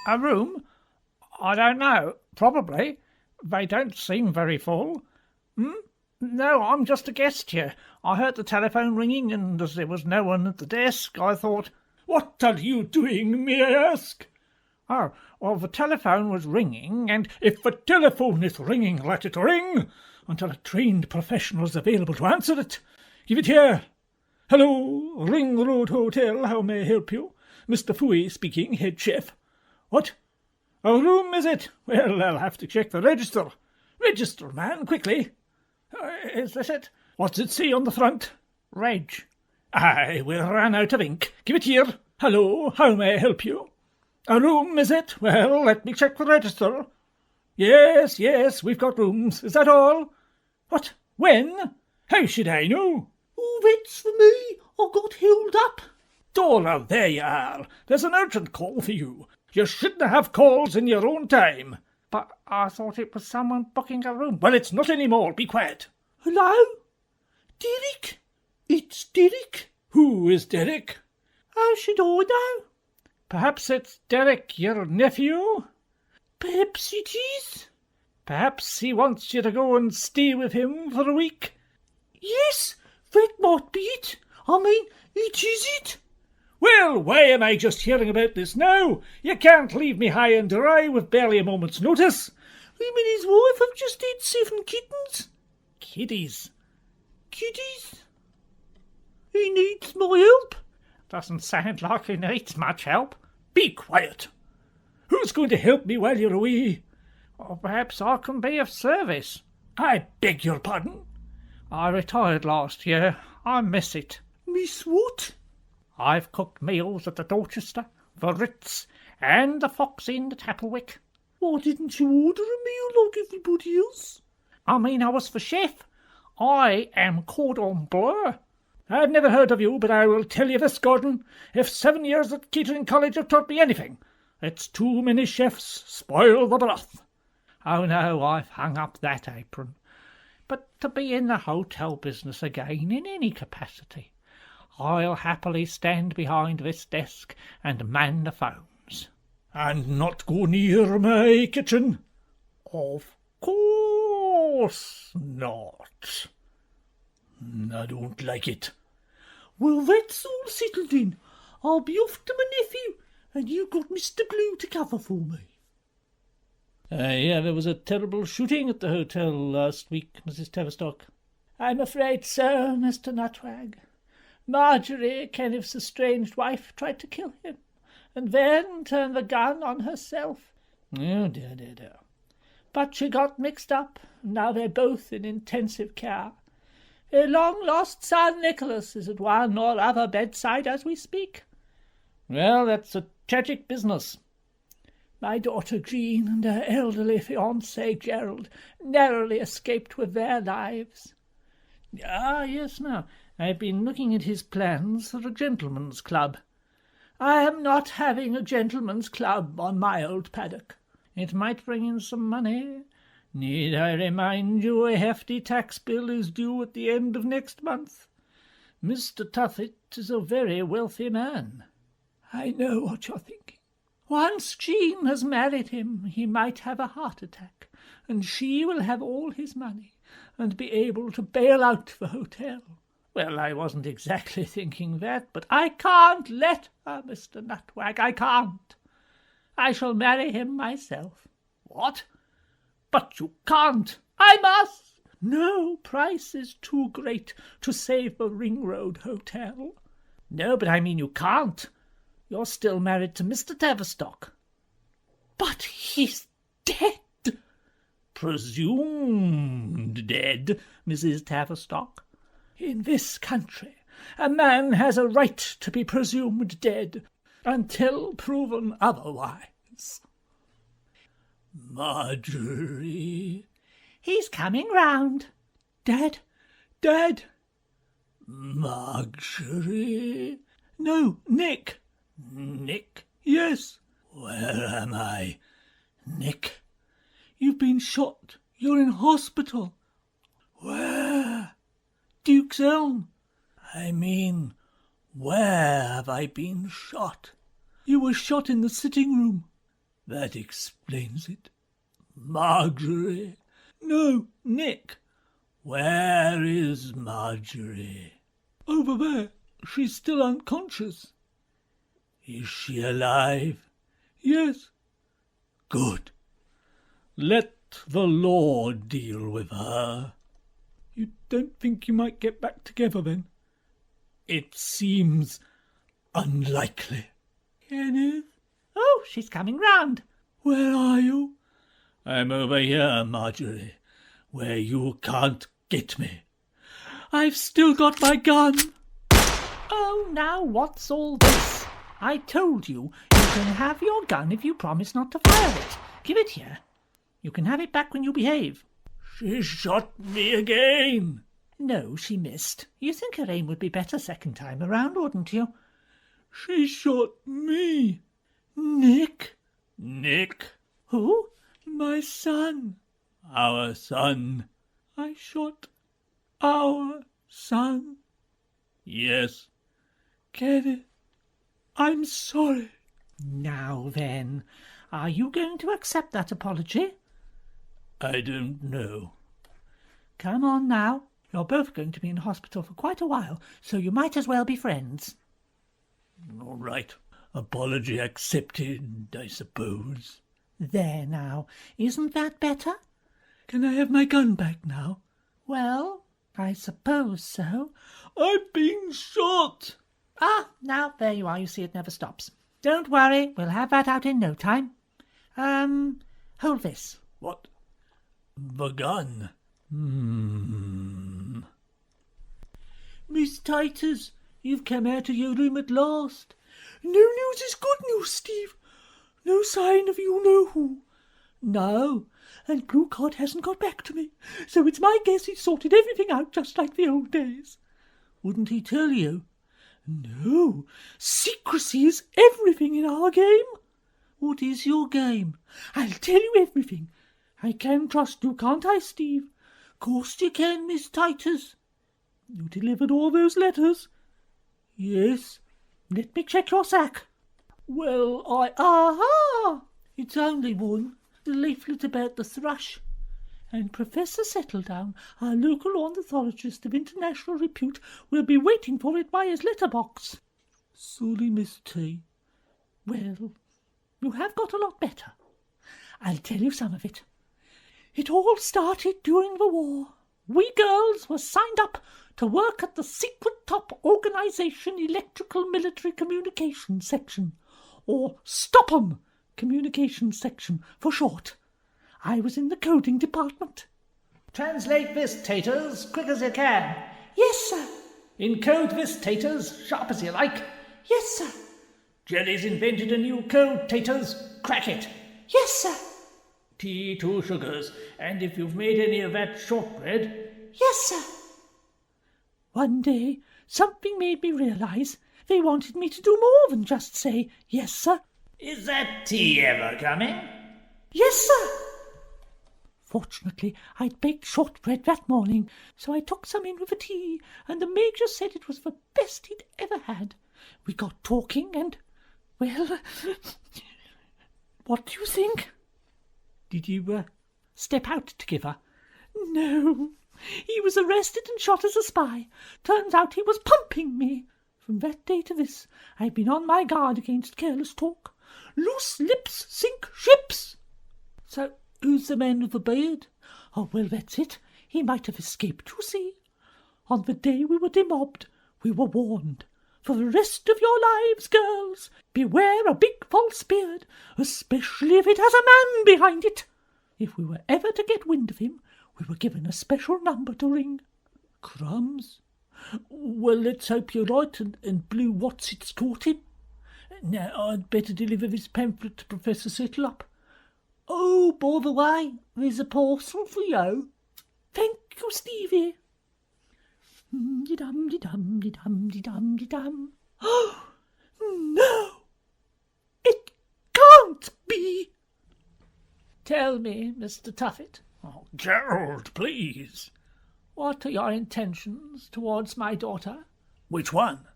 A room? I don't know. Probably. They don't seem very full. No, I'm just a guest here. I heard the telephone ringing, and as there was no one at the desk, I thought... What are you doing, may I ask? Oh, well, the telephone was ringing, and... If the telephone is ringing, let it ring, until a trained professional is available to answer it. Give it here. Hello, Ring Road Hotel, how may I help you? Mr. Fooey speaking, head chef. What? A room, is it? Well, I'll have to check the register. Register, man, quickly. Is this it? What's it say on the front? Reg. Aye, we ran out of ink. Give it here. Hello, how may I help you? A room, is it? Well, let me check the register. Yes, we've got rooms. Is that all? What? When? How should I know? Oh, that's for me. I got held up. Dora, there you are. There's an urgent call for you. You shouldn't have calls in your own time. But I thought it was someone booking a room. Well, it's not any more. Be quiet. Hello? Derek? It's Derek. Who is Derek? How should I know? Perhaps it's Derek, your nephew? Perhaps it is. Perhaps he wants you to go and stay with him for a week? Yes, that might be it. I mean, it is it. Well, why am I just hearing about this now? You can't leave me high and dry with barely a moment's notice. Him and his wife have just had 7 kittens. Kiddies? Kiddies? He needs my help. Doesn't sound like he needs much help. Be quiet. Who's going to help me while you're away? Or perhaps I can be of service. I beg your pardon? I retired last year. I miss it. Miss what? I've cooked meals at the Dorchester, the Ritz, and the Fox Inn at Applewick. Why didn't you order a meal like everybody else? I mean, I was the chef. I am cordon bleu. I've never heard of you, but I will tell you this, Gordon. If 7 years at Catering College have taught me anything, it's too many chefs spoil the broth. Oh no, I've hung up that apron. But to be in the hotel business again in any capacity, I'll happily stand behind this desk and man the phones. And not go near my kitchen? Of course not. I don't like it. Well, that's all settled in. I'll be off to my nephew, and you got Mr. Blue to cover for me. Yeah, there was a terrible shooting at the hotel last week, Mrs. Tavistock. I'm afraid so, Mr. Nutwag. Marjorie, Kenneth's estranged wife, tried to kill him, and then turned the gun on herself. Oh, dear. But she got mixed up, and now they're both in intensive care. A long-lost son, Nicholas, is at one or other bedside as we speak. Well, that's a tragic business. My daughter Jean and her elderly fiancé Gerald narrowly escaped with their lives. Ah, yes, now, I've been looking at his plans for a gentleman's club. I am not having a gentleman's club on my old paddock. It might bring in some money. Need I remind you a hefty tax bill is due at the end of next month? Mr. Tuffet is a very wealthy man. I know what you're thinking. Once Jean has married him, he might have a heart attack, and she will have all his money and be able to bail out the hotel. Well, I wasn't exactly thinking that, but I can't let her, Mr. Nutwag, I can't. I shall marry him myself. What? But you can't. I must. No price is too great to save the Ring Road Hotel. No, but I mean you can't. You're still married to Mr. Tavistock. But he's dead. Presumed dead, Mrs. Tavistock. In this country, a man has a right to be presumed dead until proven otherwise. Marjorie. He's coming round. Dad. Marjorie. No, Nick. Nick? Yes. Where am I? Nick? You've been shot. You're in hospital. Where? Duke's Elm. I mean, where have I been shot? You were shot in the sitting room. That explains it. Marjorie. No, Nick. Where is Marjorie? Over there. She's still unconscious. Is she alive? Yes. Good. Let the law deal with her. You don't think you might get back together then? It seems unlikely. Kenneth? Oh, she's coming round. Where are you? I'm over here, Marjorie, where you can't get me. I've still got my gun. Oh, now what's all this? I told you can have your gun if you promise not to fire it. Give it here. You can have it back when you behave. She shot me again. No, she missed. You think her aim would be better second time around, wouldn't you? She shot me. Nick? Nick? Who? My son. Our son. I shot our son. Yes. Kenneth, I'm sorry. Now then, are you going to accept that apology? I don't know. Come on now. You're both going to be in hospital for quite a while, so you might as well be friends. All right. Apology accepted, I suppose. There now. Isn't that better? Can I have my gun back now? Well, I suppose so. I'm being shot. Ah, now there you are. You see, it never stops. Don't worry. We'll have that out in no time. Hold this. What? The gun. Miss Titus, you've come out of your room at last. No news is good news, Steve. No sign of you know who. No, and Blue Card hasn't got back to me, so it's my guess he's sorted everything out just like the old days. Wouldn't he tell you? No, secrecy is everything in our game. What is your game? I'll tell you everything. I can trust you, can't I, Steve? Course you can, Miss Titus. You delivered all those letters? Yes. Let me check your sack. Well, Aha! It's only one. The leaflet about the thrush. And Professor Settledown, our local ornithologist of international repute, will be waiting for it by his letterbox. Sorry, Miss T. Well, you have got a lot better. I'll tell you some of it. It all started during the war. We girls were signed up to work at the Secret Top Organization Electrical Military Communications Section, or STOP'em Communications Section for short. I was in the coding department. Translate this, Taters, quick as you can. Yes, sir. Encode this, Taters, sharp as you like. Yes, sir. Jelly's invented a new code, Taters. Crack it. Yes, sir. Tea, 2 sugars, and if you've made any of that shortbread... Yes, sir. One day, something made me realize they wanted me to do more than just say, yes, sir. Is that tea ever coming? Yes, sir. Fortunately, I'd baked shortbread that morning, so I took some in with the tea, and the Major said it was the best he'd ever had. We got talking and, well, what do you think? Did you step out together? No. He was arrested and shot as a spy. Turns out he was pumping me. From that day to this, I've been on my guard against careless talk. Loose lips sink ships. So, who's the man with the beard? Oh, well, that's it. He might have escaped, you see. On the day we were demobbed, we were warned. For the rest of your lives, girls, beware a big false beard, especially if it has a man behind it. If we were ever to get wind of him, we were given a special number to ring. Crumbs. Well, let's hope you're right and Blue Whatsits caught him. Now, I'd better deliver this pamphlet to Professor Settlup. Oh, by the way, there's a parcel for you. Thank you, Stevie. Dum-de-dum-de-dum-de-dum-de-dum-de-dum. Oh, no! It can't be! Tell me, Mr. Tuffet. Oh, Gerald, please. What are your intentions towards my daughter? Which one?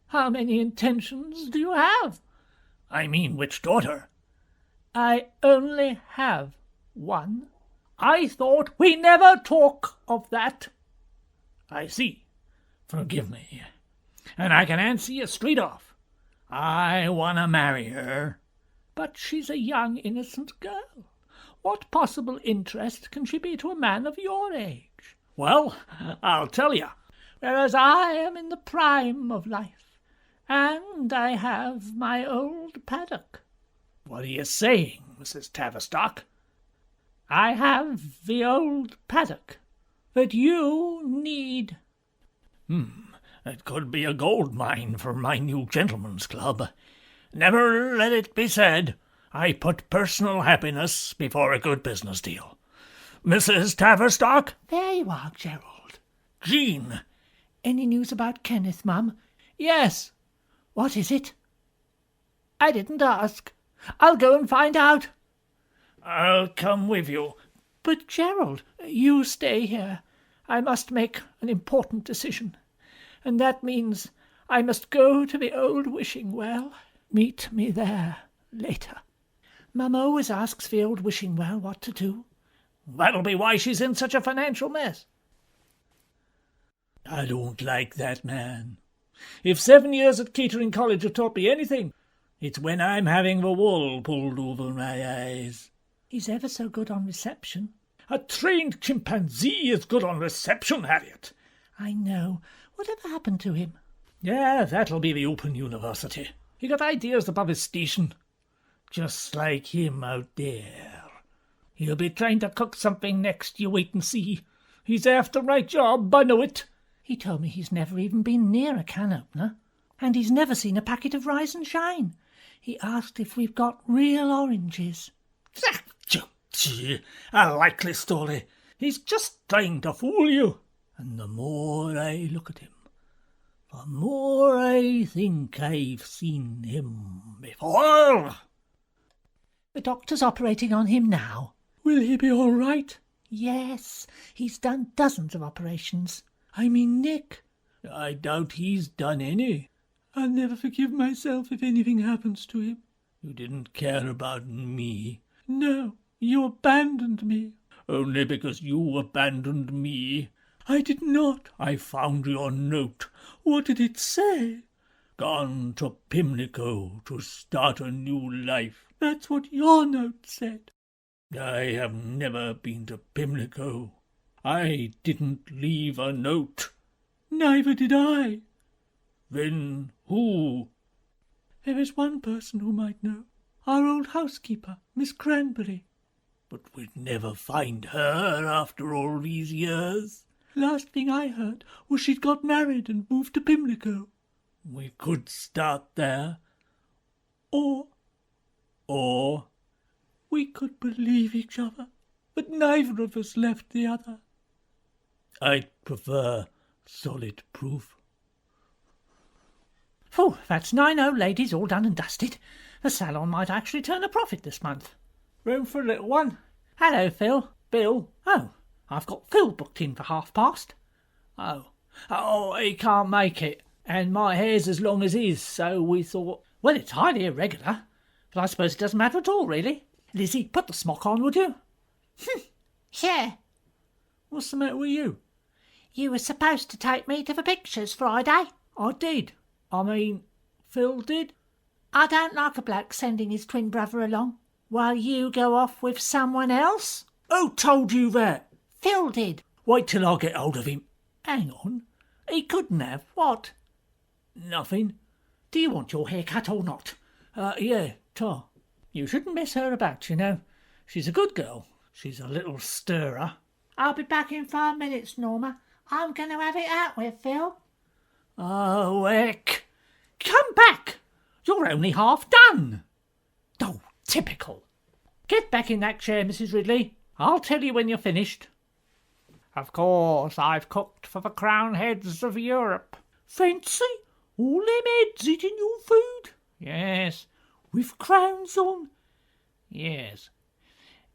How many intentions do you have? I mean, which daughter? I only have one. I thought we never talk of that. I see. Forgive me. And I can answer you straight off. I want to marry her. But she's a young, innocent girl. What possible interest can she be to a man of your age? Well, I'll tell you. Whereas I am in the prime of life, and I have my old paddock. What are you saying, Mrs. Tavistock? I have the old paddock that you need. It could be a gold mine for my new gentleman's club. Never let it be said I put personal happiness before a good business deal. Mrs. Tavistock? There you are, Gerald. Jean? Any news about Kenneth, Mum? Yes. What is it? I didn't ask. I'll go and find out. I'll come with you. But, Gerald, you stay here. I must make an important decision. And that means I must go to the old wishing well. Meet me there later. Mum always asks the old wishing well what to do. That'll be why she's in such a financial mess. I don't like that man. If 7 years at Kettering College have taught me anything, it's when I'm having the wool pulled over my eyes. He's ever so good on reception. A trained chimpanzee is good on reception, Harriet. I know. Whatever happened to him? Yeah, that'll be the Open University. He got ideas above his station. Just like him out there. He'll be trying to cook something next, you wait and see. He's after the right job, I know it. He told me he's never even been near a can opener. And he's never seen a packet of Rise and Shine. He asked if we've got real oranges. A likely story. He's just trying to fool you. And the more I look at him, the more I think I've seen him before. The doctor's operating on him now. Will he be all right? Yes, he's done dozens of operations. I mean Nick. I doubt he's done any. I'll never forgive myself if anything happens to him. You didn't care about me. No, you abandoned me. Only because you abandoned me. I did not. I found your note. What did it say? Gone to Pimlico to start a new life. That's what your note said. I have never been to Pimlico. I didn't leave a note. Neither did I. Then who? There is one person who might know. Our old housekeeper, Miss Cranberry. But we'd never find her after all these years. Last thing I heard was she'd got married and moved to Pimlico. We could start there. Or we could believe each other, but neither of us left the other. I'd prefer solid proof. Oh, that's 9 old ladies all done and dusted. The salon might actually turn a profit this month. Room for a little one? Hello, Phil. Bill. Oh, I've got Phil booked in for past. Oh, he can't make it, and my hair's as long as his, so we thought... Well, it's highly irregular, but I suppose it doesn't matter at all, really. Lizzie, put the smock on, would you? Sure. What's the matter with you? You were supposed to take me to the pictures Friday. I did. I mean, Phil did. I don't like a bloke sending his twin brother along while you go off with someone else. Who told you that? Phil did. Wait till I get hold of him. Hang on. He couldn't have. What? Nothing. Do you want your hair cut or not? Yeah, Tar. You shouldn't mess her about, you know. She's a good girl. She's a little stirrer. I'll be back in 5 minutes, Norma. I'm going to have it out with Phil. Oh, heck. Come back. You're only half done. Oh, typical. Get back in that chair, Mrs. Ridley. I'll tell you when you're finished. Of course, I've cooked for the crown heads of Europe. Fancy all them heads eating your food? Yes. With crowns on? Yes.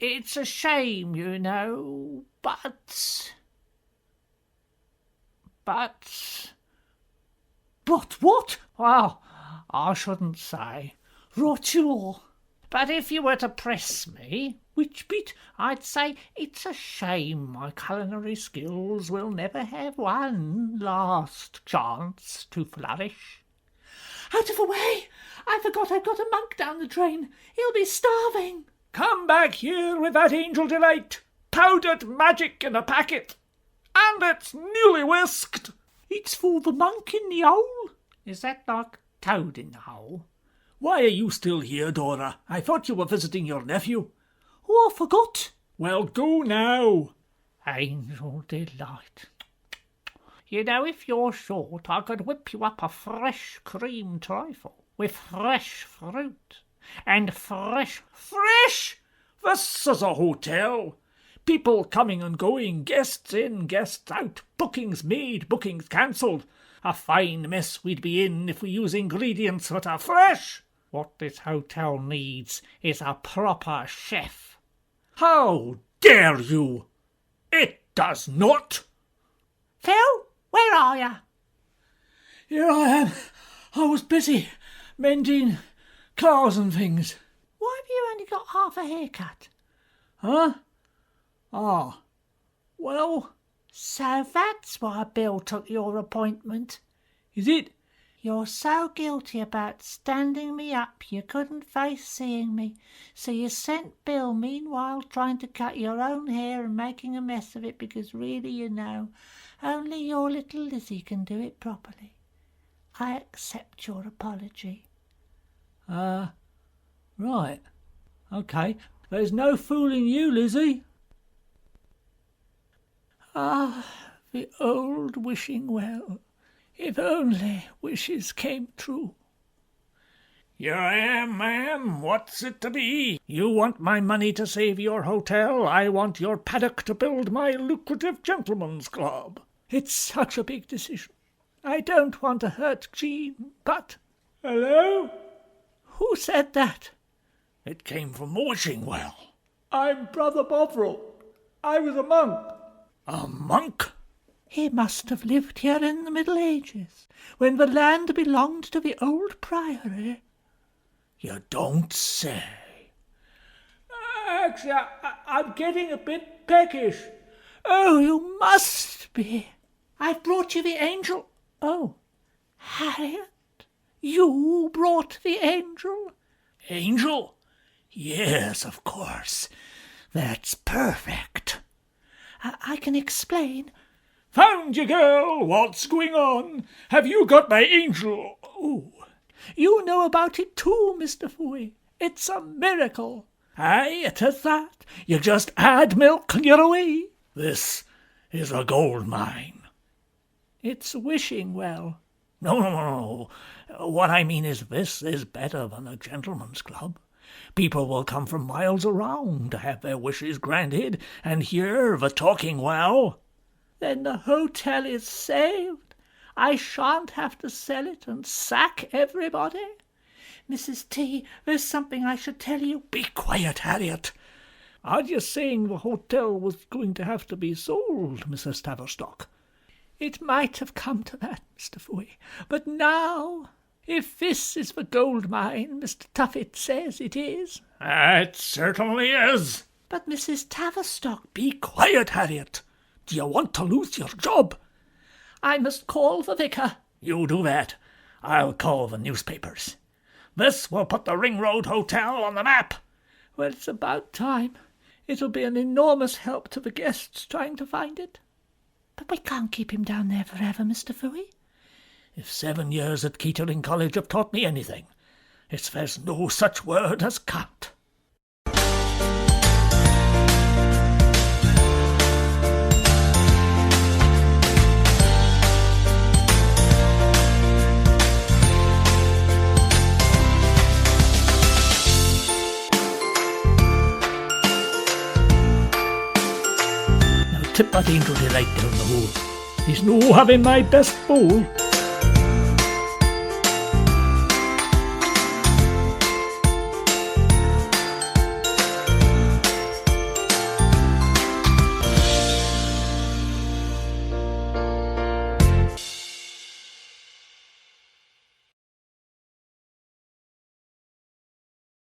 It's a shame, you know, but... But what? Well, I shouldn't say. Rot you all. But if you were to press me, Which bit? I'd say it's a shame my culinary skills will never have one last chance to flourish. Out of the way! I forgot I've got a monk down the drain. He'll be starving. Come back here with that angel delight. Powdered magic in a packet. And it's newly whisked. It's for the monk in the hole. Is that like toad in the hole? Why are you still here, Dora? I thought you were visiting your nephew. Oh, I forgot. Well, go now. Angel delight. You know, if you're short, I could whip you up a fresh cream trifle with fresh fruit and fresh... Fresh? This is a hotel. People coming and going, guests in, guests out, bookings made, bookings cancelled. A fine mess we'd be in if we use ingredients that are fresh. What this hotel needs is a proper chef. How dare you? It does not. Phil, where are you? Here I am. I was busy mending cars and things. Why have you only got half a haircut? Huh? Ah. Well, So that's why Bill took your appointment. is it? You're so guilty about standing me up you couldn't face seeing me, so you sent Bill meanwhile trying to cut your own hair and making a mess of it because really, you know, only your little Lizzie can do it properly. I accept your apology. Right. Okay. There's no fooling you, Lizzie. Ah, the old wishing well. If only wishes came true. Here I am, ma'am. What's it to be? You want my money to save your hotel. I want your paddock to build my lucrative gentleman's club. It's such a big decision. I don't want to hurt Jean, but... Hello? Who said that? It came from the wishing well. I'm Brother Bovril. I was a monk. A monk? He must have lived here in the Middle Ages, when the land belonged to the old priory. You don't say. Actually, I'm getting a bit peckish. Oh, you must be. I've brought you the angel. Oh, Harriet, you brought the angel? Angel? Yes, of course. That's perfect. I can explain. Found you, girl. What's going on? Have you got my angel? Oh, you know about it too, Mr. Fooey. It's a miracle. Aye, it is that. You just add milk and you're away. This is a gold mine. It's wishing well. No. What I mean is this is better than a gentleman's club. People will come from miles around to have their wishes granted and hear the talking well. Then the hotel is saved. I shan't have to sell it and sack everybody. Mrs. T, there's something I should tell you. Be quiet, Harriet. Are you saying the hotel was going to have to be sold, Mrs. Tavistock? It might have come to that, Mr. Fooey. But now, if this is the gold mine Mr. Tuffet says it is... It certainly is. But Mrs. Tavistock... Be quiet, Harriet. Do you want to lose your job? I must call the vicar. You do that. I'll call the newspapers. This will put the Ring Road Hotel on the map. Well, it's about time. It'll be an enormous help to the guests trying to find it. But we can't keep him down there forever, Mr. Fooey. If 7 years at Kettering College have taught me anything, it's there's no such word as can't. Tip that angel delight down the hole. He's no having my best bowl.